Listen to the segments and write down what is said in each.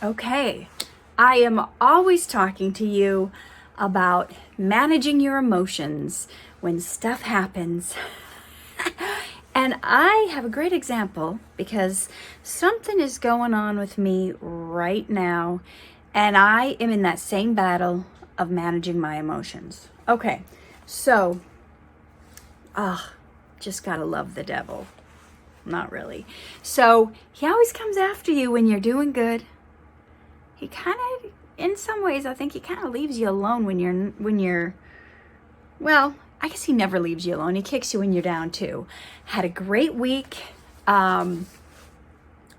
Okay, I am always talking to you about managing your emotions when stuff happens. And I have a great example because something is going on with me right now, and I am in that same battle of managing my emotions. Okay, so, just gotta love the devil. Not really. So, he always comes after you when you're doing good. He kind of, in some ways, I think he kind of leaves you alone when you're, well, I guess he never leaves you alone. He kicks you when you're down too. Had a great week. Won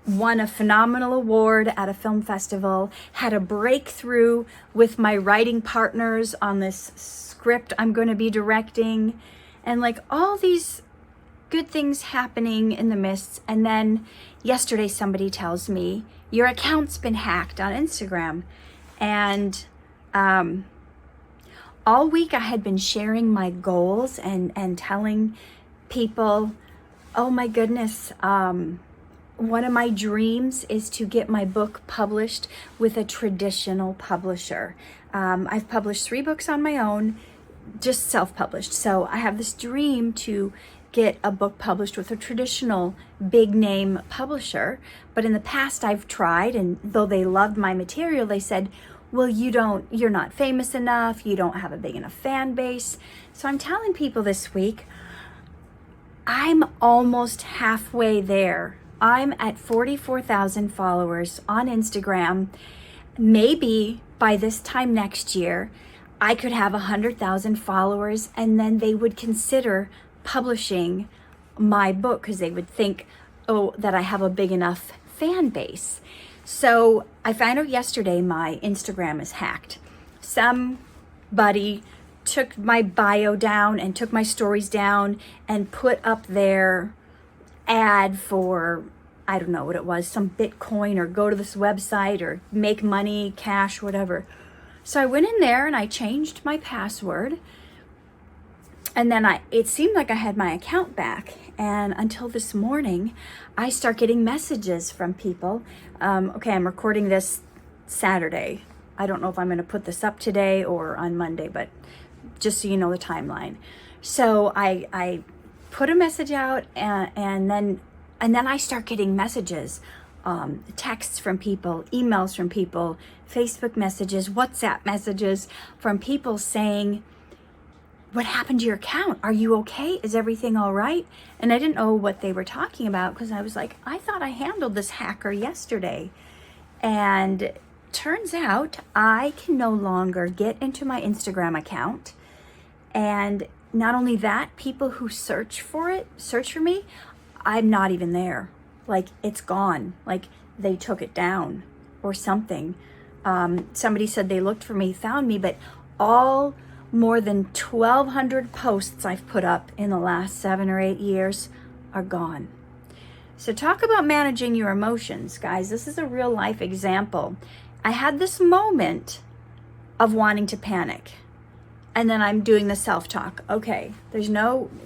a phenomenal award at a film festival. Had a breakthrough with my writing partners on this script I'm going to be directing. And like all these good things happening in the midst. And then yesterday somebody tells me, your account's been hacked on Instagram. And all week I had been sharing my goals and telling people, oh my goodness, one of my dreams is to get my book published with a traditional publisher. I've published 3 books on my own, just self-published. So I have this dream to get a book published with a traditional big name publisher. But in the past I've tried, and though they loved my material, they said, well, you're not famous enough, you don't have a big enough fan base. So I'm telling people this week, I'm almost halfway there. I'm at 44,000 followers on Instagram. Maybe by this time next year, I could have 100,000 followers, and then they would consider publishing my book because they would think, oh, that I have a big enough fan base. So I found out yesterday my Instagram is hacked. Somebody took my bio down and took my stories down and put up their ad for, I don't know what it was, some Bitcoin or go to this website or make money, cash, whatever. So I went in there and I changed my password. And then it seemed like I had my account back. And until this morning, I start getting messages from people. Okay, I'm recording this Saturday. I don't know if I'm going to put this up today or on Monday, but just so you know the timeline. So I put a message out, and then I start getting messages, texts from people, emails from people, Facebook messages, WhatsApp messages from people saying, what happened to your account? Are you okay? Is everything all right? And I didn't know what they were talking about because I was like, I thought I handled this hacker yesterday. And turns out I can no longer get into my Instagram account. And not only that, people who search for me, I'm not even there. Like, it's gone. Like, they took it down or something. Somebody said they looked for me, found me, but all more than 1,200 posts I've put up in the last 7 or 8 years are gone. So talk about managing your emotions, guys. This is a real life example. I had this moment of wanting to panic. And then I'm doing the self-talk. Okay,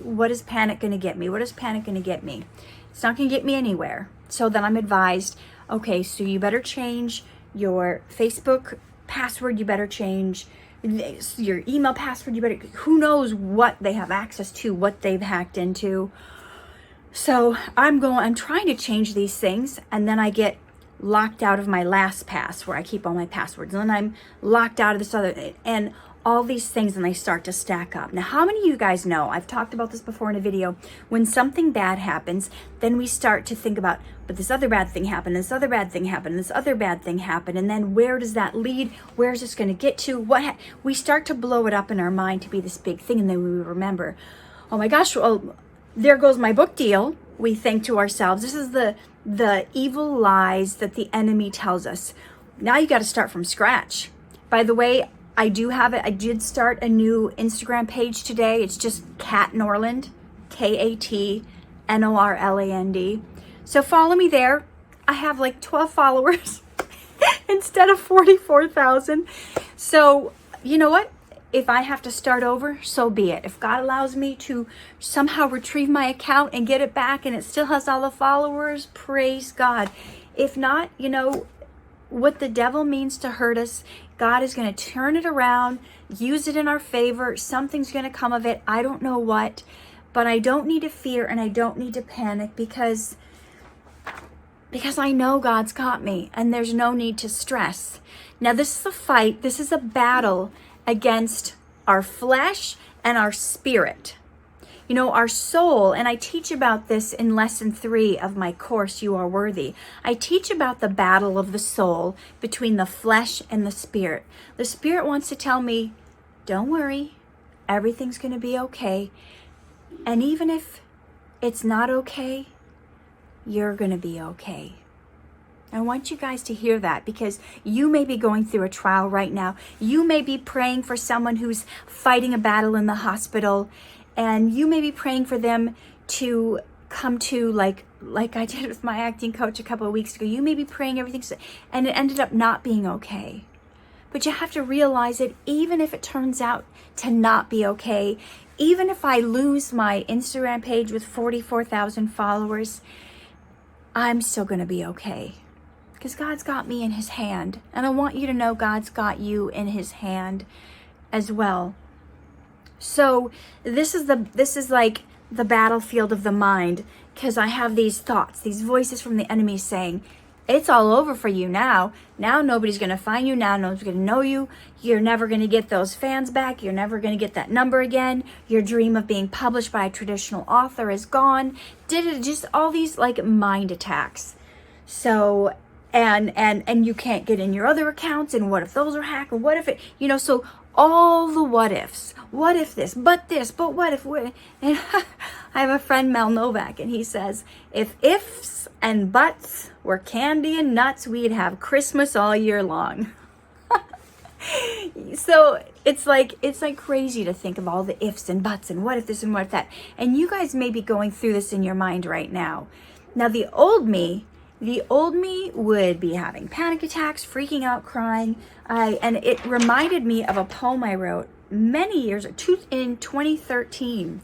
what is panic going to get me? What is panic going to get me? It's not going to get me anywhere. So then I'm advised, okay, so you better change your Facebook password. You better change your email password. Who knows what they have access to, what they've hacked into. So I'm trying to change these things, and then I get locked out of my LastPass where I keep all my passwords. And then I'm locked out of this other, and all these things, and they start to stack up. Now, how many of you guys know, I've talked about this before in a video, when something bad happens, then we start to think about, but this other bad thing happened, this other bad thing happened, this other bad thing happened, and then where does that lead? Where is this going to get to? We start to blow it up in our mind to be this big thing, and then we remember, oh my gosh, well, there goes my book deal. We think to ourselves, this is the evil lies that the enemy tells us. Now you got to start from scratch. By the way, I do have it. I did start a new Instagram page today. It's just Kat Norland, KatNorland. So follow me there. I have like 12 followers instead of 44,000. So you know what? If I have to start over, so be it. If God allows me to somehow retrieve my account and get it back and it still has all the followers, praise God. If not, what the devil means to hurt us, God is going to turn it around, use it in our favor. Something's going to come of it. I don't know what, but I don't need to fear and I don't need to panic because I know God's got me and there's no need to stress. Now, this is a fight. This is a battle against our flesh and our spirit. You know, our soul, and I teach about this in lesson 3 of my course, You Are Worthy. I teach about the battle of the soul between the flesh and the spirit. The spirit wants to tell me, don't worry, everything's going to be okay. And even if it's not okay, you're going to be okay. I want you guys to hear that because you may be going through a trial right now. You may be praying for someone who's fighting a battle in the hospital, and you may be praying for them to come to, like I did with my acting coach a couple of weeks ago. You may be praying everything, and it ended up not being okay. But you have to realize that even if it turns out to not be okay, even if I lose my Instagram page with 44,000 followers, I'm still going to be okay. Because God's got me in his hand. And I want you to know God's got you in his hand as well. So this is like the battlefield of the mind, because I have these thoughts, these voices from the enemy saying, it's all over for you now. Now nobody's going to find you. Now nobody's going to know you. You're never going to get those fans back. You're never going to get that number again. Your dream of being published by a traditional author is gone. Just all these like mind attacks. So, and you can't get in your other accounts. And what if those are hacked? Or what if it, so all the what ifs. What if this, but what if, and I have a friend, Mel Novak, and he says, if ifs and buts were candy and nuts, we'd have Christmas all year long. So it's like crazy to think of all the ifs and buts and what if this and what if that. And you guys may be going through this in your mind right now. Now, the old me would be having panic attacks, freaking out, crying. And it reminded me of a poem I wrote many years in 2013.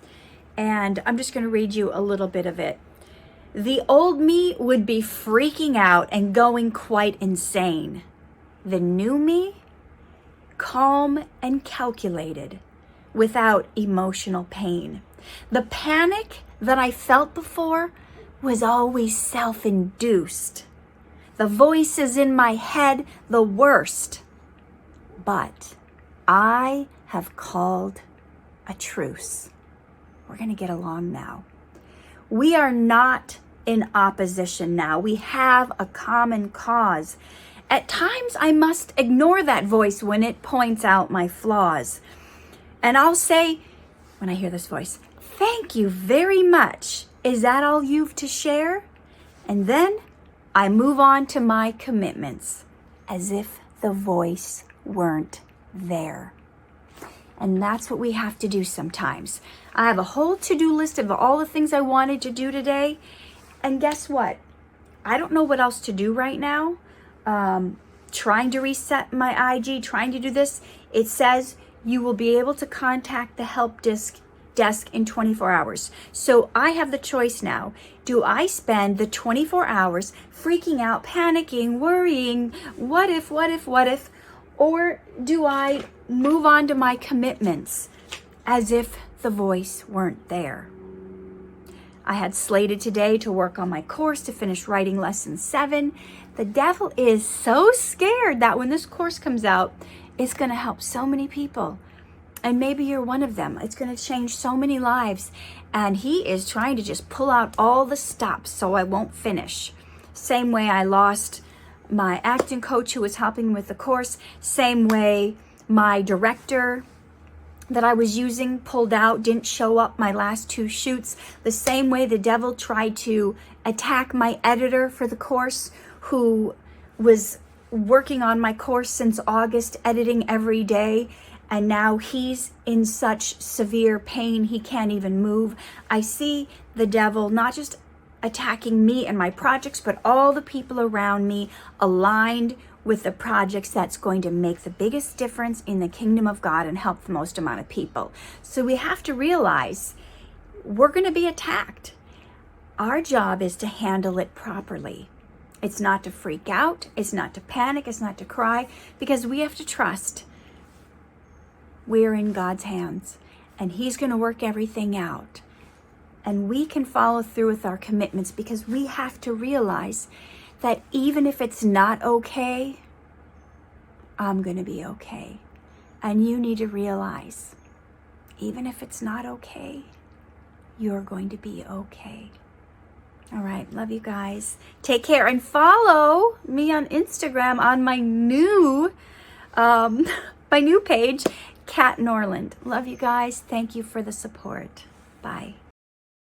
And I'm just going to read you a little bit of it. The old me would be freaking out and going quite insane. The new me, calm and calculated, without emotional pain. The panic that I felt before was always self-induced. The voices in my head, the worst. But I have called a truce. We're going to get along now. We are not in opposition now. We have a common cause. At times, I must ignore that voice when it points out my flaws. And I'll say, when I hear this voice, thank you very much. Is that all you've to share? And then I move on to my commitments as if the voice weren't there. And that's what we have to do sometimes. I have a whole to-do list of all the things I wanted to do today. And guess what? I don't know what else to do right now. Trying to reset my IG, trying to do this. It says you will be able to contact the help desk in 24 hours. So I have the choice now. Do I spend the 24 hours freaking out, panicking, worrying, what if? Or do I move on to my commitments as if the voice weren't there? I had slated today to work on my course to finish writing lesson 7. The devil is so scared that when this course comes out, it's going to help so many people. And maybe you're one of them. It's going to change so many lives. And he is trying to just pull out all the stops so I won't finish. Same way I lost my acting coach who was helping with the course. Same way my director that I was using pulled out, didn't show up my last 2 shoots. The same way the devil tried to attack my editor for the course, who was working on my course since August, editing every day. And now he's in such severe pain, he can't even move. I see the devil not just attacking me and my projects, but all the people around me aligned with the projects that's going to make the biggest difference in the kingdom of God and help the most amount of people. So we have to realize we're going to be attacked. Our job is to handle it properly. It's not to freak out. It's not to panic. It's not to cry, because we have to trust we're in God's hands and He's going to work everything out. And we can follow through with our commitments, because we have to realize that even if it's not okay, I'm going to be okay. And you need to realize, even if it's not okay, you're going to be okay. All right, love you guys. Take care, and follow me on Instagram on my new page, Kat Norland. Love you guys. Thank you for the support. Bye.